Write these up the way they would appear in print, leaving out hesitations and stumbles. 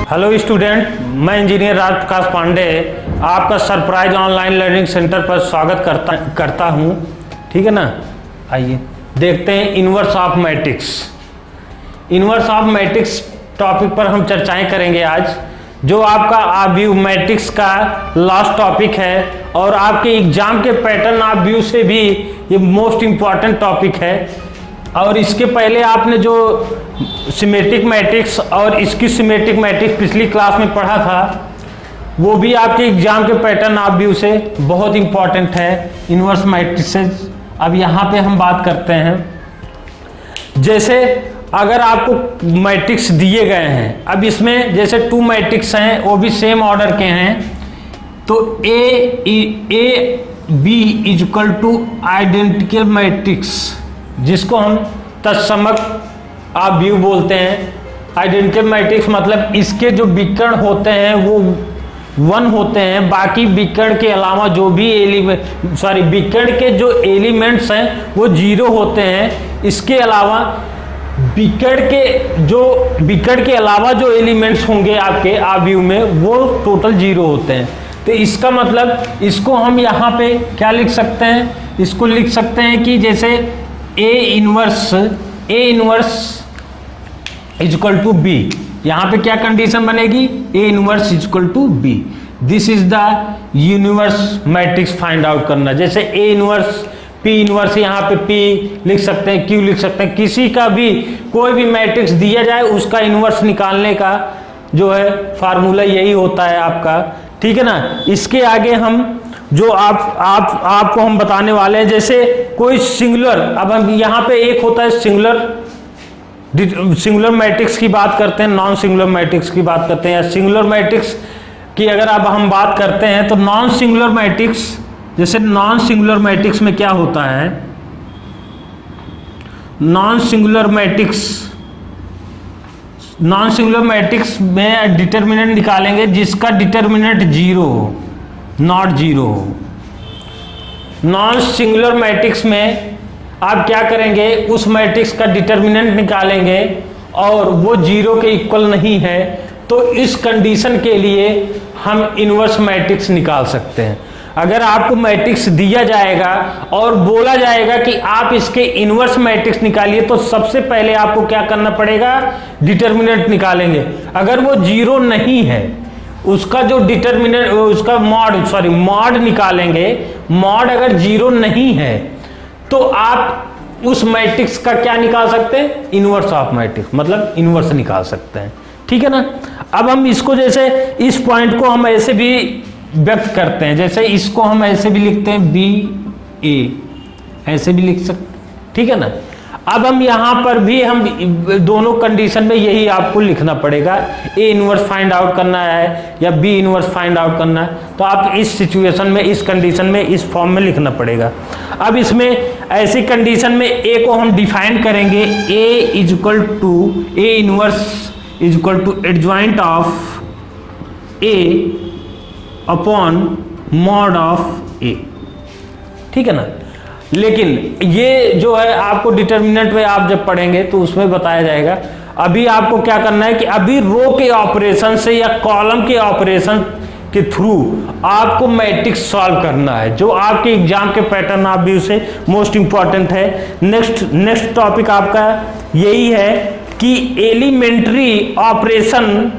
Hello student, मैं engineer Raj Prakash Pandey आपका surprise online learning centre पर स्वागत करता हूं। ठीक है ना। आइए देखते हैं inverse of matrix. Inverse of matrix topic पर हम चर्चाएं करेंगे आज, जो आपका व्यू मैट्रिक्स का लास्ट टॉपिक है और आपके एग्जाम के पैटर्न ऑफ व्यू से भी ये मोस्ट इम्पॉर्टेंट टॉपिक है। और इसके पहले आपने जो सिमेट्रिक मैट्रिक्स और इसकी सिमेट्रिक मैट्रिक्स पिछली क्लास में पढ़ा था, वो भी आपके एग्जाम के पैटर्न ऑफ व्यू से बहुत इंपॉर्टेंट है, इन्वर्स मैट्रिसेस। अब यहाँ पे हम बात करते हैं, जैसे अगर आपको मैट्रिक्स दिए गए हैं, अब इसमें जैसे 2 मैट्रिक्स हैं, वो भी सेम ऑर्डर के हैं, तो A B equal to identical matrix, जिसको हम तत्समक व्यू बोलते हैं। आइडेंटिकल मैट्रिक्स मतलब इसके जो विकर्ण होते हैं वो 1 होते हैं, बाकी विकर्ण के अलावा जो भी विकर्ण के जो एलिमेंट्स हैं वो 0 होते हैं। इसके अलावा विकर्ण के अलावा जो एलिमेंट्स होंगे आपके व्यू में वो टोटल 0 होते हैं। तो इसका मतलब इसको हम यहाँ पे क्या लिख सकते हैं, इसको लिख सकते हैं कि जैसे A inverse equal to B. यहाँ पे क्या कंडीशन बनेगी, A inverse equal to B. This is the universe matrix find out करना। जैसे ए इनवर्स पी इनवर्स, यहाँ पे पी लिख सकते हैं, क्यू लिख सकते हैं, किसी का भी कोई भी मैट्रिक्स दिया जाए उसका इनवर्स निकालने का जो है फार्मूला यही होता है आपका। ठीक है ना। इसके आगे हम जो आपको हम बताने वाले हैं, जैसे कोई सिंगुलर, अब हम यहाँ पे एक होता है सिंगुलर मैट्रिक्स की बात करते हैं, नॉन सिंगुलर मैट्रिक्स की बात करते हैं, या सिंगुलर मैट्रिक्स की अगर अब हम बात करते हैं तो नॉन सिंगुलर मैट्रिक्स, जैसे नॉन सिंगुलर मैट्रिक्स में क्या होता है, नॉन सिंगुलर मैट्रिक्स में डिटर्मिनेंट निकालेंगे जिसका डिटर्मिनेंट 0 हो, नॉट 0 हो। नॉन सिंगुलर मैट्रिक्स में आप क्या करेंगे, उस मैट्रिक्स का डिटर्मिनेंट निकालेंगे और वो 0 के इक्वल नहीं है, तो इस कंडीशन के लिए हम इन्वर्स मैट्रिक्स निकाल सकते हैं। अगर आपको मैट्रिक्स दिया जाएगा और बोला जाएगा कि आप इसके इन्वर्स मैट्रिक्स निकालिए, तो सबसे पहले आपको क्या करना पड़ेगा, डिटर्मिनेंट निकालेंगे। अगर वो 0 नहीं है, उसका जो डिटर्मिनेंट, उसका मॉड निकालेंगे। मॉड अगर 0 नहीं है तो आप उस मैट्रिक्स का क्या निकाल सकते हैं, इन्वर्स ऑफ मैट्रिक्स, मतलब इन्वर्स निकाल सकते हैं। ठीक है ना। अब हम इसको, जैसे इस पॉइंट को हम ऐसे भी व्यक्त करते हैं, जैसे इसको हम ऐसे भी लिखते हैं बी ए, ऐसे भी लिख सकते। ठीक है ना। अब हम यहाँ पर भी हम दोनों कंडीशन में यही आपको लिखना पड़ेगा, ए इनवर्स फाइंड आउट करना है या बी इनवर्स फाइंड आउट करना है, तो आप इस सिचुएशन में, इस कंडीशन में, इस फॉर्म में लिखना पड़ेगा। अब इसमें ऐसी कंडीशन में ए को हम डिफाइन करेंगे, A equal to A inverse equal to adjoint of A upon mod of A. ठीक है ना। लेकिन ये जो है आपको डिटर्मिनेंट में आप जब पढ़ेंगे तो उसमें बताया जाएगा। अभी आपको क्या करना है कि अभी रो के ऑपरेशन से या कॉलम के ऑपरेशन के थ्रू आपको मैट्रिक्स सॉल्व करना है, जो आपके एग्जाम के पैटर्न ऑफ व्यू से मोस्ट इंपॉर्टेंट है। नेक्स्ट टॉपिक आपका यही है कि एलिमेंट्री ऑपरेशन,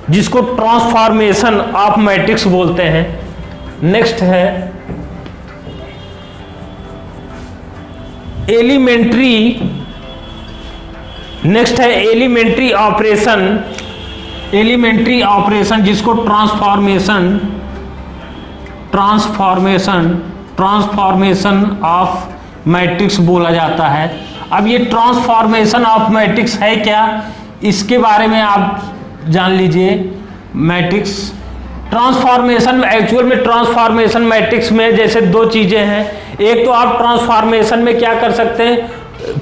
जिसको ट्रांसफॉर्मेशन ऑफ मैट्रिक्स बोलते हैं। नेक्स्ट है एलिमेंट्री ऑपरेशन, जिसको ट्रांसफॉर्मेशन ऑफ मैट्रिक्स बोला जाता है। अब ये ट्रांसफॉर्मेशन ऑफ मैट्रिक्स है क्या, इसके बारे में आप जान लीजिए। मैट्रिक्स ट्रांसफॉर्मेशन, एक्चुअल में ट्रांसफॉर्मेशन मैट्रिक्स में जैसे 2 चीजें हैं। एक तो आप ट्रांसफॉर्मेशन में क्या कर सकते हैं,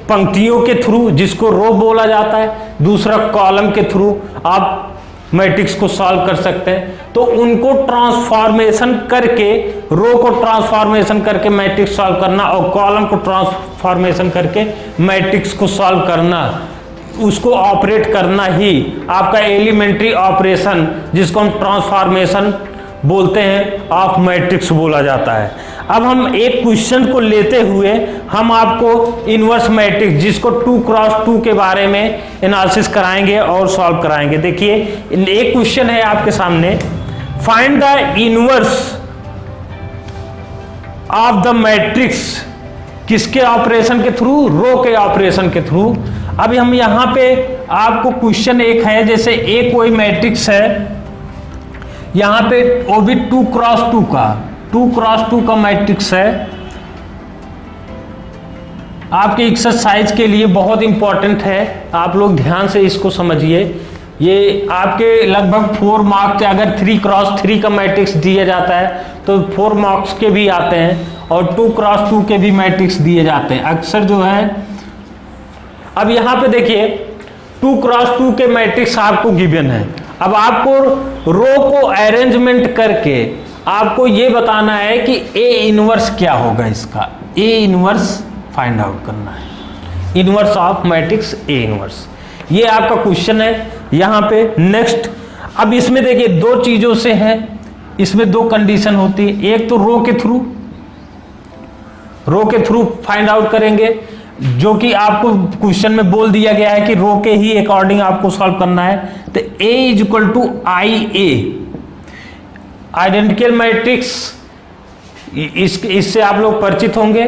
पंक्तियों के थ्रू, जिसको रो बोला जाता है, दूसरा कॉलम के थ्रू आप मैट्रिक्स को सॉल्व कर सकते हैं। तो उनको ट्रांसफॉर्मेशन करके, रो को ट्रांसफॉर्मेशन करके मैट्रिक्स सॉल्व करना और कॉलम को ट्रांसफॉर्मेशन करके मैट्रिक्स को सॉल्व करना, उसको ऑपरेट करना ही आपका एलिमेंट्री ऑपरेशन, जिसको हम ट्रांसफॉर्मेशन बोलते हैं, ऑफ मैट्रिक्स बोला जाता है। अब हम एक क्वेश्चन को लेते हुए हम आपको इनवर्स मैट्रिक्स, जिसको 2x2 के बारे में एनालिसिस कराएंगे और सॉल्व कराएंगे। देखिए एक क्वेश्चन है आपके सामने, find the inverse of the matrix, किसके ऑपरेशन के थ्रू? रो के ऑपरेशन के थ्रू। अब हम यहां पे आपको क्वेश्चन एक है, जैसे एक कोई मैट्रिक्स है यहां पे, वो भी 2x2 का मैट्रिक्स है। आपके एक्सरसाइज के लिए बहुत इंपॉर्टेंट है, आप लोग ध्यान से इसको समझिए। ये आपके लगभग 4 मार्क्स, अगर 3x3 का मैट्रिक्स दिया जाता है तो 4 मार्क्स के भी आते हैं, और 2x2 के भी मैट्रिक्स दिए जाते हैं अक्सर जो है। अब यहां पे देखिए 2x2 के मैट्रिक्स आपको गिवन है। अब आपको रो को अरेंजमेंट करके आपको ये बताना है कि ए इनवर्स क्या होगा इसका। ए इनवर्स फाइंड आउट करना है, inverse of matrix A inverse. ये आपका क्वेश्चन है यहां पे। नेक्स्ट, अब इसमें देखिए 2 चीजों से है, इसमें 2 कंडीशन होती है। एक तो रो के थ्रू फाइंड आउट करेंगे, जो कि आपको क्वेश्चन में बोल दिया गया है कि रो के ही अकॉर्डिंग आपको सॉल्व करना है। तो A equal to I A, identical matrix, इससे आप लोग परिचित होंगे।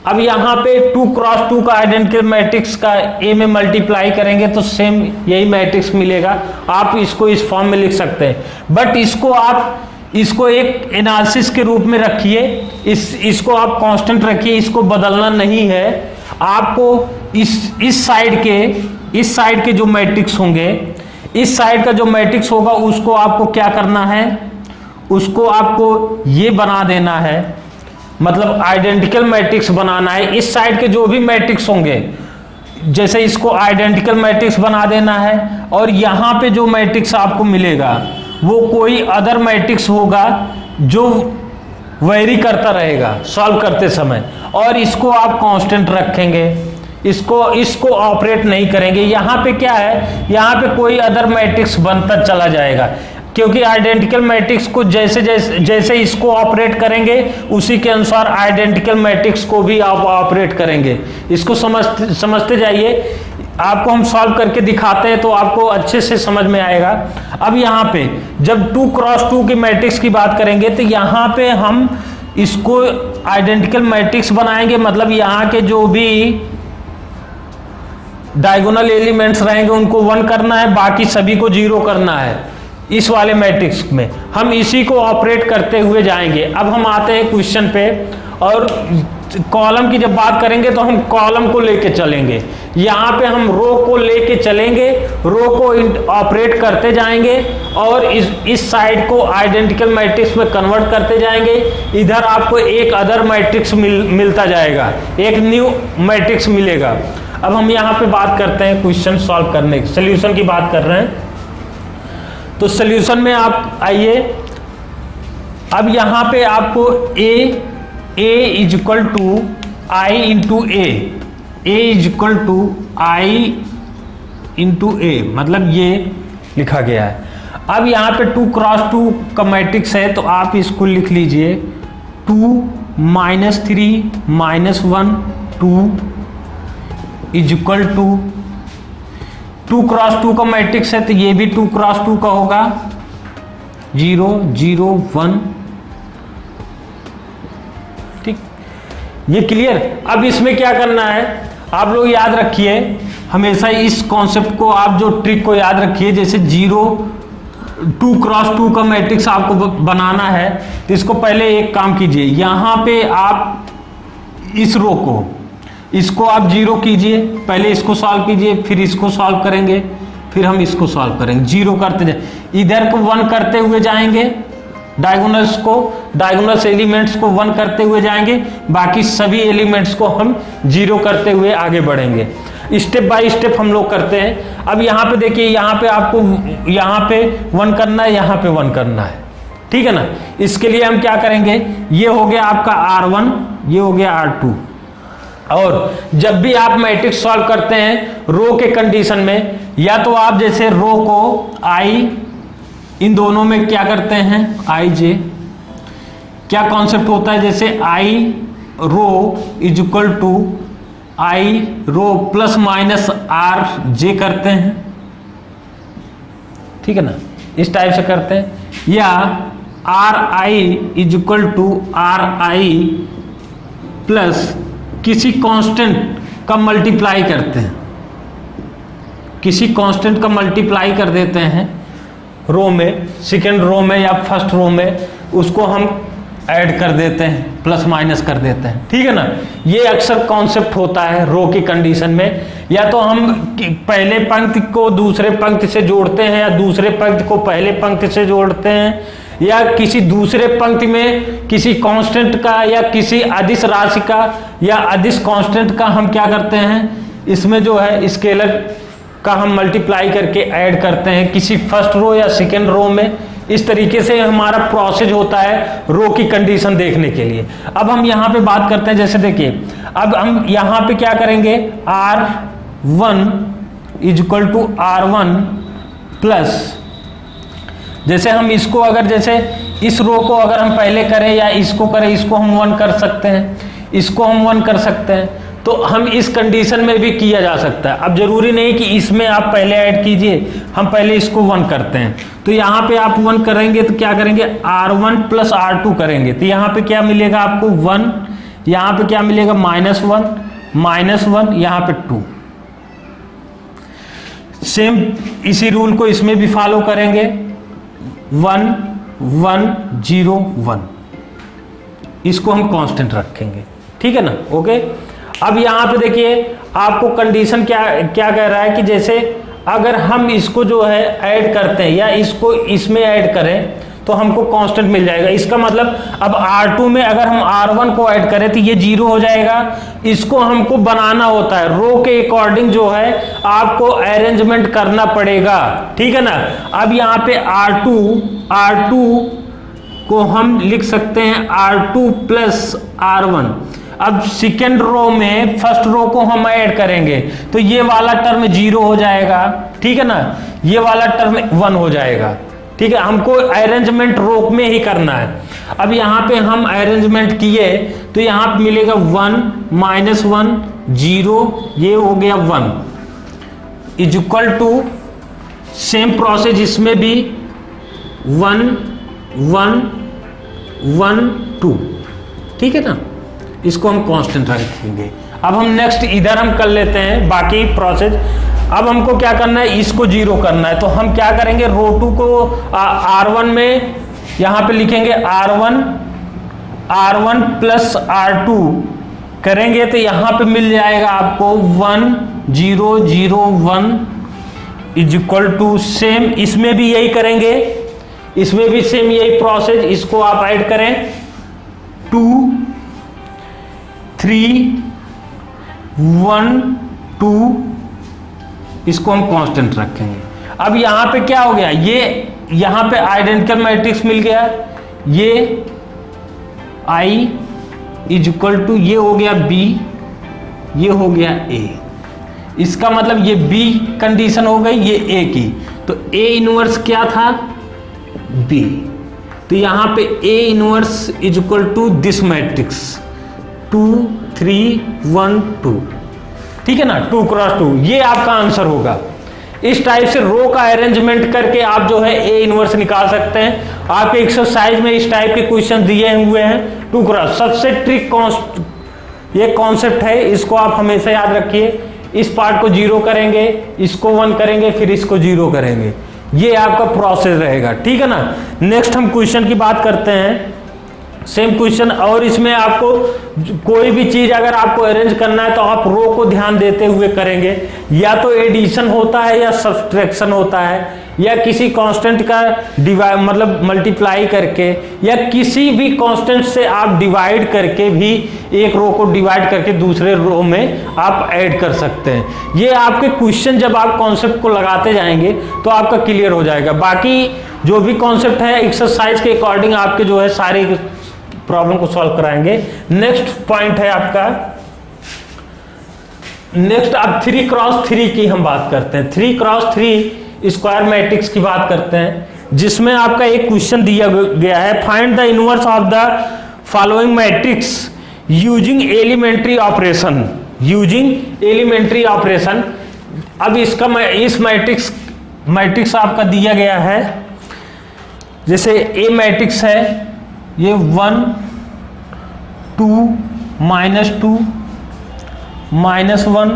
अब यहां पे 2x2 का आइडेंटिकल मैट्रिक्स का A में मल्टीप्लाई करेंगे तो सेम यही मैट्रिक्स मिलेगा। आप इसको इस फॉर्म में लिख सकते हैं, बट इसको एक एनालिसिस के रूप में रखिए, इसको आप कांस्टेंट रखिए, इसको बदलना नहीं है। आपको इस साइड के जो मैट्रिक्स होंगे, इस साइड का जो मैट्रिक्स होगा उसको आपको क्या करना है, उसको आपको ये बना देना है, मतलब आइडेंटिकल मैट्रिक्स बनाना है। इस साइड के जो भी मैट्रिक्स होंगे, जैसे इसको आइडेंटिकल मैट्रिक्स बना देना है, और यहां पे जो मैट्रिक्स आपको मिलेगा वो कोई अदर मैट्रिक्स होगा जो वेरी करता रहेगा सॉल्व करते समय, और इसको आप कांस्टेंट रखेंगे, इसको ऑपरेट नहीं करेंगे। यहाँ पे क्या है, यहाँ पे कोई अदर मैट्रिक्स बनता चला जाएगा, क्योंकि आइडेंटिकल मैट्रिक्स को जैसे इसको ऑपरेट करेंगे उसी के अनुसार आइडेंटिकल मैट्रिक्स को भी आप ऑपरेट करेंगे। इसको समझते जाइए, आपको हम सॉल्व करके दिखाते हैं तो आपको अच्छे से समझ में आएगा। अब यहाँ पे जब 2x2 के मैट्रिक्स की बात करेंगे तो यहाँ पे हम इसको आइडेंटिकल मैट्रिक्स बनाएंगे, मतलब यहाँ के जो भी डायगोनल एलिमेंट्स रहेंगे उनको 1 करना है, बाकी सभी को 0 करना है। इस वाले मैट्रिक्स में हम इसी को ऑपरेट करते हुए जाएंगे। अब हम आते हैं क्वेश्चन पे, और कॉलम की जब बात करेंगे तो हम कॉलम को लेके चलेंगे। यहाँ पे हम रो को लेके चलेंगे, रो को ऑपरेट करते जाएंगे, और इस साइड को आइडेंटिकल मैट्रिक्स में कन्वर्ट करते जाएंगे। इधर आपको एक अदर मैट्रिक्स मिलता जाएगा, एक न्यू मैट्रिक्स मिलेगा। अब हम यहाँ पे बात करते हैं क्वेश्चन सॉल्व करने की, सोल्यूशन की बात कर रहे हैं। तो सोल्यूशन में आप आइए, अब यहाँ पे आपको a is equal to I into A is equal to I into A, मतलब ये लिखा गया है। अब यहाँ पे 2x2 का मैट्रिक्स है तो आप इसको लिख लीजिए 2 -3 -1 2 इज इक्वल टू 2x2 का मैट्रिक्स है तो ये भी 2x2 का होगा 0 0 1। ठीक, ये क्लियर। अब इसमें क्या करना है, आप लोग याद रखिए हमेशा इस कॉन्सेप्ट को, आप जो ट्रिक को याद रखिए। जैसे 2x2 का मैट्रिक्स आपको बनाना है तो इसको पहले एक काम कीजिए, यहाँ पे आप इस रो को, इसको आप 0 कीजिए, पहले इसको सॉल्व कीजिए, फिर इसको सॉल्व करेंगे, फिर हम इसको सॉल्व करेंगे। 0 करते जाए, इधर को 1 करते हुए जाएंगे, डायगोनल्स एलिमेंट्स को 1 करते हुए जाएंगे, बाकी सभी एलिमेंट्स को हम 0 करते हुए आगे बढ़ेंगे। स्टेप बाय स्टेप हम लोग करते हैं। अब यहाँ पे देखिए, यहाँ पे आपको यहाँ पे 1 करना है, यहाँ पे 1 करना है, ठीक है ना। इसके लिए हम क्या करेंगे, ये हो गया आपका R1, ये हो गया R2, और जब भी आप मैट्रिक्स सॉल्व करते हैं रो के कंडीशन में, या तो आप जैसे रो को आई, इन दोनों में क्या करते हैं आई जे, क्या कॉन्सेप्ट होता है, जैसे I row is equal to I row plus minus R J करते हैं, ठीक है ना, इस टाइप से करते हैं, या R I is equal to R I plus किसी कांस्टेंट का मल्टीप्लाई करते हैं, किसी कांस्टेंट का मल्टीप्लाई कर देते हैं रो में, सेकेंड रो में या फर्स्ट रो में, उसको हम ऐड कर देते हैं, प्लस माइनस कर देते हैं, ठीक है ना। ये अक्सर कॉन्सेप्ट होता है रो की कंडीशन में, या तो हम पहले पंक्ति को दूसरे पंक्ति से जोड़ते हैं, या दूसरे पंक्ति को पहले पंक्ति से जोड़ते हैं, या किसी दूसरे पंक्ति में किसी कांस्टेंट का या किसी अदिश राशि का या अदिश कांस्टेंट का हम क्या करते हैं, इसमें जो है स्केलर का हम मल्टीप्लाई करके ऐड करते हैं किसी फर्स्ट रो या सेकेंड रो में। इस तरीके से हमारा प्रोसेस होता है रो की कंडीशन देखने के लिए। अब हम यहाँ पे बात करते हैं, जैसे देखिए अब हम यहाँ पे क्या करेंगे, R1 is equal to R1 plus, जैसे हम इसको अगर जैसे इस रो को अगर हम पहले करें या इसको करें, इसको हम 1 कर सकते हैं, इसको हम 1 कर सकते हैं, तो हम इस कंडीशन में भी किया जा सकता है। अब जरूरी नहीं कि इसमें आप पहले ऐड कीजिए, हम पहले इसको 1 करते हैं, तो यहाँ पे आप 1 करेंगे तो क्या करेंगे R1 प्लस R2 करेंगे, तो यहाँ पे क्या मिलेगा आपको 1, यहाँ पे क्या मिलेगा -1, यहाँ पे 2। सेम इसी रूल को इसमें भी फॉलो करेंगे, 1 1 0 1, इसको हम कांस्टेंट रखेंगे, ठीक है ना, ओके। अब यहाँ पे देखिए आपको कंडीशन क्या क्या कह रहा है कि जैसे अगर हम इसको जो है ऐड करते हैं या इसको इसमें ऐड करें तो हमको कांस्टेंट मिल जाएगा। इसका मतलब अब R2 में अगर हम R1 को ऐड करें तो ये 0 हो जाएगा। इसको हमको बनाना होता है रो के अकॉर्डिंग, जो है आपको अरेंजमेंट करना पड़ेगा, ठीक है ना। अब यहाँ पे R2 को हम लिख सकते हैं R2 प्लस R1। अब सेकेंड रो में फर्स्ट रो को हम ऐड करेंगे तो ये वाला टर्म 0 हो जाएगा, ठीक है ना, ये वाला टर्म 1 हो जाएगा, ठीक है। हमको अरेंजमेंट रो में ही करना है। अब यहाँ पे हम अरेंजमेंट किए तो यहाँ पे मिलेगा 1 -1 0, ये हो गया 1 is equal to, same process इसमें भी 1 1 1 2, ठीक है ना, इसको हम कांस्टेंट रखेंगे। अब हम नेक्स्ट इधर हम कर लेते हैं बाकी प्रोसेस। अब हमको क्या करना है, इसको 0 करना है, तो हम क्या करेंगे, रो 2 को R1 में यहाँ पे लिखेंगे R1 प्लस R2 करेंगे तो यहाँ पे मिल जाएगा आपको 1 0 0 1 इज इक्वल टू, सेम इसमें भी यही करेंगे, इसमें भी सेम यही प्रोसेस, इसको आप ऐड करें 2 3 1 2, इसको हम कांस्टेंट रखेंगे। अब यहाँ पे क्या हो गया, ये यहाँ पे आइडेंटिकल मैट्रिक्स मिल गया, ये I इज इक्वल टू, ये हो गया B, ये हो गया A। इसका मतलब ये B कंडीशन हो गई, ये A की, तो A इनवर्स क्या था, B, तो यहाँ पे A inverse is equal to this matrix 2 3 1 2, ठीक है ना, 2 × 2, ये आपका आंसर होगा। इस टाइप से रो का अरेंजमेंट करके आप जो है ए इनवर्स निकाल सकते हैं। आपके एक्सरसाइज में इस टाइप के क्वेश्चन दिए हुए हैं 2 × सबसे ट्रिक ये कॉन्सेप्ट है, इसको आप हमेशा याद रखिए। इस पार्ट को 0 करेंगे, इसको 1 करेंगे, फिर इसको 0 करेंगे, ये आपका प्रोसेस रहेगा, ठीक है ना। नेक्स्ट हम क्वेश्चन की बात करते हैं, सेम क्वेश्चन, और इसमें आपको कोई भी चीज अगर आपको अरेंज करना है तो आप रो को ध्यान देते हुए करेंगे, या तो एडिशन होता है या सब्सट्रैक्शन होता है, या किसी कांस्टेंट का डिवाइड मतलब मल्टीप्लाई करके, या किसी भी कांस्टेंट से आप डिवाइड करके भी एक रो को डिवाइड करके दूसरे रो में आप ऐड कर सकते हैं। ये आपके क्वेश्चन जब आप कॉन्सेप्ट को लगाते जाएंगे तो आपका क्लियर हो जाएगा। बाकी जो भी कॉन्सेप्ट है एक्सरसाइज के अकॉर्डिंग आपके जो है सारे प्रॉब्लम को सॉल्व कराएंगे। नेक्स्ट पॉइंट है आपका नेक्स्ट अब 3x3 की हम बात करते हैं। 3x3 स्क्वायर मैट्रिक्स की बात करते हैं, जिसमें आपका एक क्वेश्चन दिया गया है, find the inverse of the following matrix using elementary operation. Using elementary operation. अब इसका इस मैट्रिक्स आपका दिया गया है, जैसे ए मैट्रिक्स है, ये 1 2 -2 -1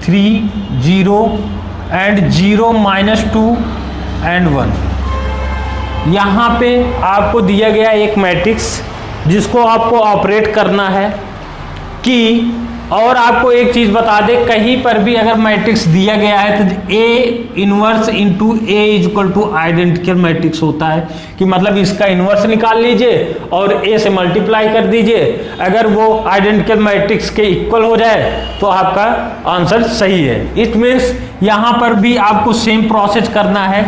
3 0 एंड 0 -2 एंड 1। यहाँ पे आपको दिया गया एक मैट्रिक्स जिसको आपको ऑपरेट करना है कि, और आपको एक चीज बता दे, कहीं पर भी अगर मैट्रिक्स दिया गया है तो A inverse into A is equal to identical matrix होता है, कि मतलब इसका इनवर्स निकाल लीजिए और ए से मल्टीप्लाई कर दीजिए, अगर वो आइडेंटिकल मैट्रिक्स के इक्वल हो जाए तो आपका आंसर सही है। इट मीन्स यहाँ पर भी आपको सेम प्रोसेस करना है।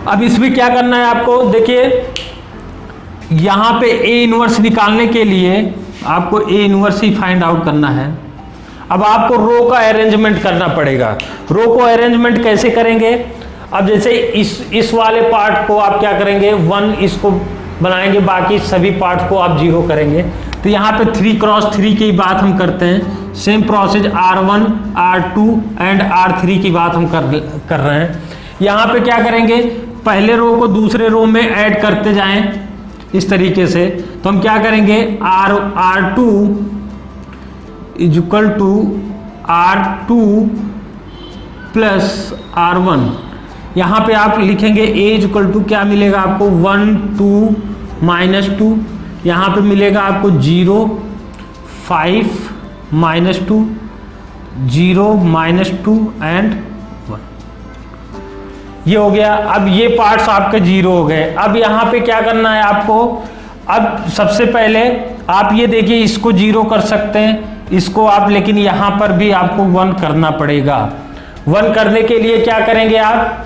अब इसमें क्या करना है आपको, देखिए यहाँ पे ए इनवर्स निकालने के लिए आपको A inverse he find out करना है। अब आपको रो का अरेंजमेंट करना पड़ेगा। रो को अरेंजमेंट कैसे करेंगे, अब जैसे इस वाले पार्ट को आप क्या करेंगे, 1 इसको बनाएंगे, बाकी सभी पार्ट को आप 0 करेंगे। तो यहाँ पे 3x3 की बात हम करते हैं। Same process R1 R2 and R3 की बात हम कर रहे हैं। यहाँ पे क्या करेंगे, पहले रो को दूसरे रो में ऐड करते जाएं इस तरीके से। तो हम क्या करेंगे, R2 is equal to R2 plus R1। यहाँ पे आप लिखेंगे A इज इक्वल टू क्या मिलेगा आपको, 1 2 -2। यहाँ पे मिलेगा आपको 0 5 -2 0 -2 एंड 1। ये हो गया। अब ये पार्ट्स आपके 0 हो गए। अब यहाँ पे क्या करना है आपको, अब सबसे पहले आप ये देखिए, इसको 0 कर सकते हैं, इसको आप, लेकिन यहाँ पर भी आपको 1 करना पड़ेगा। 1 करने के लिए क्या करेंगे आप,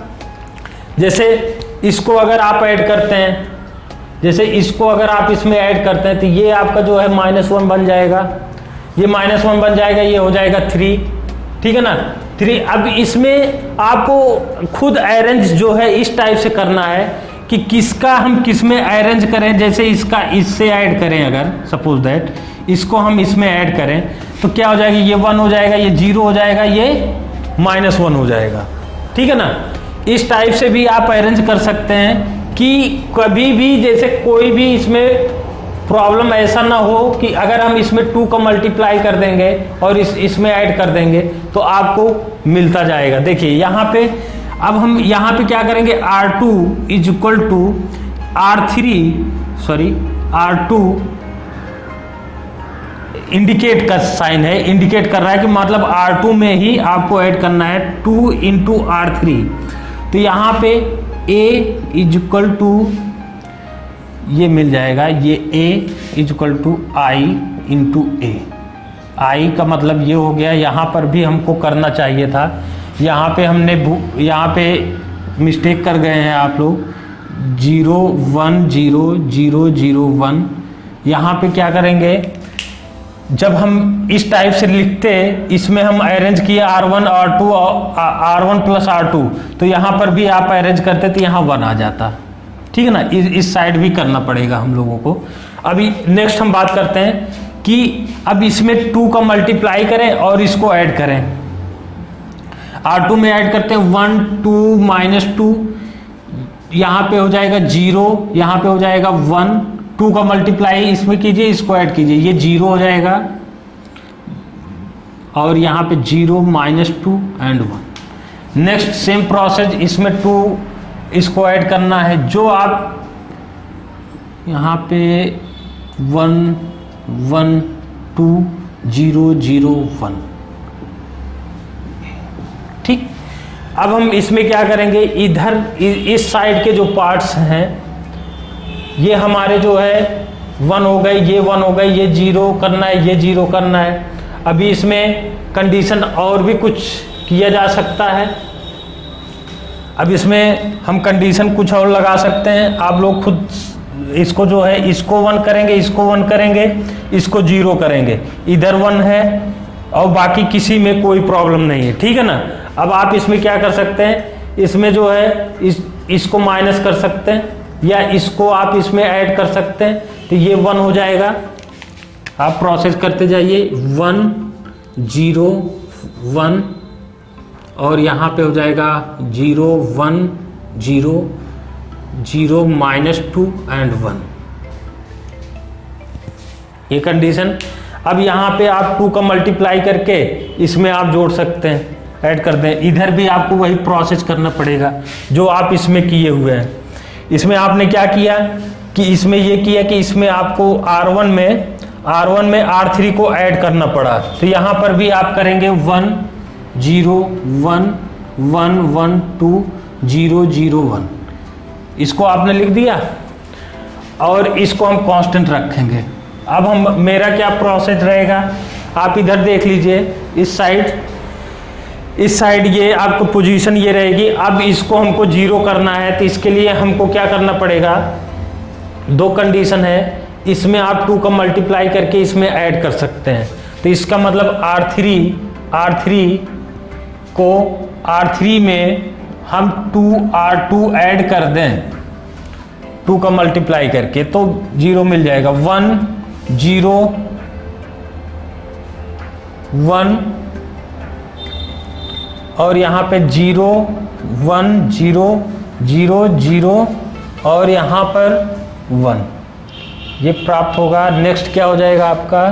जैसे इसको अगर आप ऐड करते हैं, जैसे इसको अगर आप इसमें ऐड करते हैं तो ये आपका जो है -1 बन जाएगा, ये -1 बन जाएगा, ये हो जाएगा 3, ठीक है ना 3। अब इसमें आपको खुद अरेंज जो है इस टाइप से करना है कि किसका हम किस में अरेंज करें। जैसे इसका इससे ऐड करें, अगर सपोज दैट इसको हम इसमें ऐड करें तो क्या हो जाएगा, ये 1 हो जाएगा, ये 0 हो जाएगा, ये -1 हो जाएगा, ठीक है ना। इस टाइप से भी आप अरेंज कर सकते हैं कि कभी भी जैसे कोई भी इसमें प्रॉब्लम ऐसा ना हो कि अगर हम इसमें 2 का मल्टीप्लाई कर देंगे और इसमें ऐड कर देंगे तो आपको मिलता जाएगा। देखिए यहाँ पे, अब हम यहाँ पे क्या करेंगे, R2 is equal to R2 indicate का साइन है, इंडिकेट कर रहा है कि मतलब R2 में ही आपको ऐड करना है 2 इंटू R3। तो यहाँ पे A इज इक्वल टू ये मिल जाएगा, ये A is equal to I into A। I का मतलब ये हो गया, यहाँ पर भी हमको करना चाहिए था, यहाँ पे हमने यहाँ पे मिस्टेक कर गए हैं आप लोग, 0 1 0 0 0 1। यहाँ पे क्या करेंगे, जब हम इस टाइप से लिखते, इसमें हम अरेंज किए R1 R2 R1 plus R2, तो यहाँ पर भी आप अरेंज करते तो यहाँ 1 आ जाता, ठीक है ना। इस साइड भी करना पड़ेगा हम लोगों को। अभी नेक्स्ट हम बात करते हैं कि अब इसमें 2 का मल्टीप्लाई करें और इसको ऐड करें। R2 में ऐड करते हैं 1 2 -2, यहाँ पे हो जाएगा 0, यहाँ पे हो जाएगा 1, 2 का मल्टीप्लाई इसमें कीजिए, इसको ऐड कीजिए, ये 0 हो जाएगा और यहाँ पे 0 -2 एंड 1। नेक्स्ट सेम प्रोसेस, इसमें 2 इसको ऐड करना है, जो आप यहाँ पे 1 1 2 0 0 1, ठीक। अब हम इसमें क्या करेंगे, इधर इस साइड के जो पार्ट्स हैं ये हमारे जो है 1 हो गए, ये 1 हो गए, ये 0 करना है, ये 0 करना है। अभी इसमें कंडीशन और भी कुछ किया जा सकता है। अब इसमें हम कंडीशन कुछ और लगा सकते हैं, आप लोग खुद इसको जो है, इसको 1 करेंगे, इसको 1 करेंगे, इसको 0 करेंगे। इधर 1 है, और बाकी किसी में कोई प्रॉब्लम नहीं है, ठीक है ना। अब आप इसमें क्या कर सकते हैं, इसमें जो है इसको माइनस कर सकते हैं या इसको आप इसमें ऐड कर सकते हैं, तो ये 1 हो जाएगा। आप प्रोसेस करते जाइए 1 0 1 और यहाँ पे हो जाएगा 0 1 0 0 -2 एंड 1, ये कंडीशन। अब यहाँ पे आप 2 का मल्टीप्लाई करके इसमें आप जोड़ सकते हैं, ऐड कर दें। इधर भी आपको वही प्रोसेस करना पड़ेगा जो आप इसमें किए हुए हैं। इसमें आपने क्या किया कि इसमें ये किया कि इसमें आपको R1 में R3 को ऐड करना पड़ा, तो यहाँ पर भी आप करेंगे 1 0 1 1 1 2 0 0 1, इसको आपने लिख दिया और इसको हम कांस्टेंट रखेंगे। अब हम मेरा क्या प्रोसेस रहेगा, आप इधर देख लीजिए, इस साइड ये आपको पोजीशन ये रहेगी। अब इसको हमको 0 करना है, तो इसके लिए हमको क्या करना पड़ेगा, 2 कंडीशन है। इसमें आप 2 का मल्टीप्लाई करके इसमें ऐड कर सकते हैं, तो इसका मतलब R3 में हम 2R2 ऐड कर दें, 2 का मल्टीप्लाई करके, तो 0 मिल जाएगा। 1 0 1 और यहाँ पे 0 1 0 0 0 और यहाँ पर 1, ये प्राप्त होगा। नेक्स्ट क्या हो जाएगा आपका,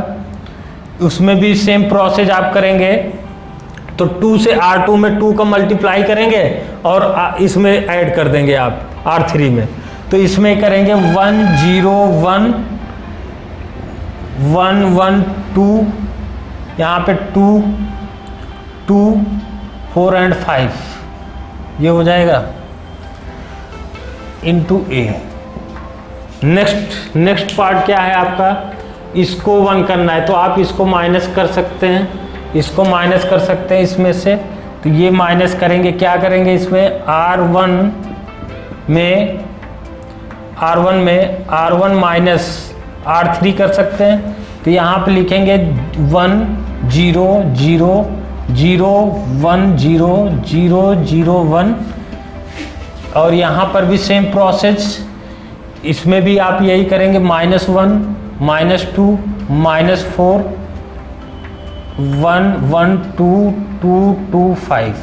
उसमें भी सेम प्रोसेस आप करेंगे, तो 2 से R2 में 2 का मल्टीप्लाई करेंगे और इसमें ऐड कर देंगे आप R3 में, तो इसमें करेंगे 1 0 1 1 1 2, यहाँ पे 2 2 4 एंड 5, ये हो जाएगा इनटू A। नेक्स्ट पार्ट क्या है आपका, इसको 1 करना है, तो आप इसको माइनस कर सकते हैं, इसको माइनस कर सकते हैं इसमें से, तो ये माइनस करेंगे, क्या करेंगे इसमें R1 में R1 माइनस R3 कर सकते हैं, तो यहाँ पे लिखेंगे 1 0 0 0 1 0 0 0 1 और यहाँ पर भी सेम प्रोसेस, इसमें भी आप यही करेंगे -1 -2 -4 1 1 2 2 2 5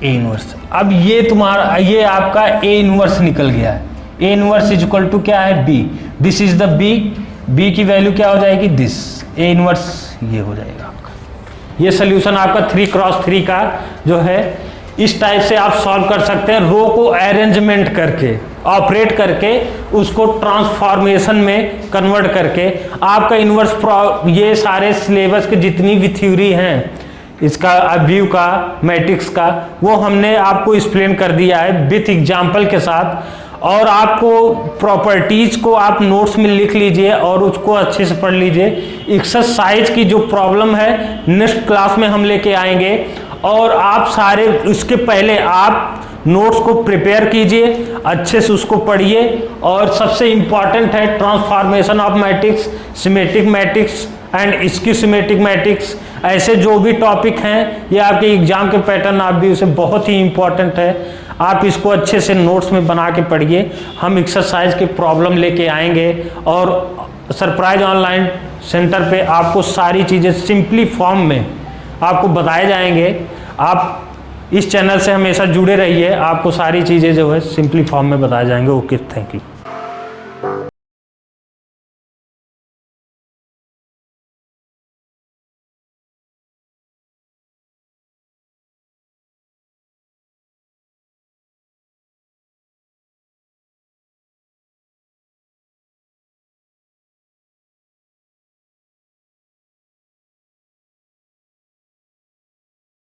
A इनवर्स। अब ये आपका A इनवर्स निकल गया है। A inverse is equal to क्या है, B, this is the B की वैल्यू क्या हो जाएगी, दिस A इनवर्स, ये हो जाएगा आपका। ये सोल्यूशन आपका 3x3 का जो है, इस टाइप से आप सॉल्व कर सकते हैं, रो को अरेंजमेंट करके, ऑपरेट करके, उसको ट्रांसफॉर्मेशन में कन्वर्ट करके। आपका इनवर्स ये सारे सिलेबस के जितनी भी थ्योरी हैं, इसका व्यू का, मैट्रिक्स का, वो हमने आपको एक्सप्लेन कर दिया है विथ एग्जाम्पल के साथ। और आपको प्रॉपर्टीज को आप नोट्स में लिख लीजिए और उसको अच्छे से पढ़ लीजिए। एक्सरसाइज की जो प्रॉब्लम है नेक्स्ट क्लास में हम लेके आएंगे, और आप सारे उसके पहले आप नोट्स को प्रिपेयर कीजिए, अच्छे से उसको पढ़िए। और सबसे इम्पॉर्टेंट है transformation of matrix, symmetric matrix and schematic matrix, ऐसे जो भी टॉपिक हैं ये आपके एग्जाम के पैटर्न आप भी उसे बहुत ही इम्पॉर्टेंट है। आप इसको अच्छे से नोट्स में बना के पढ़िए। हम एक्सरसाइज के प्रॉब्लम लेके आएंगे और सरप्राइज ऑनलाइन सेंटर पे आपको सारी चीज़ें सिंपली फॉर्म में आपको बताए जाएंगे। आप इस चैनल से हमेशा जुड़े रहिए, आपको सारी चीज़ें जो है सिंपली फॉर्म में बताए जाएंगे। Okay, thank you.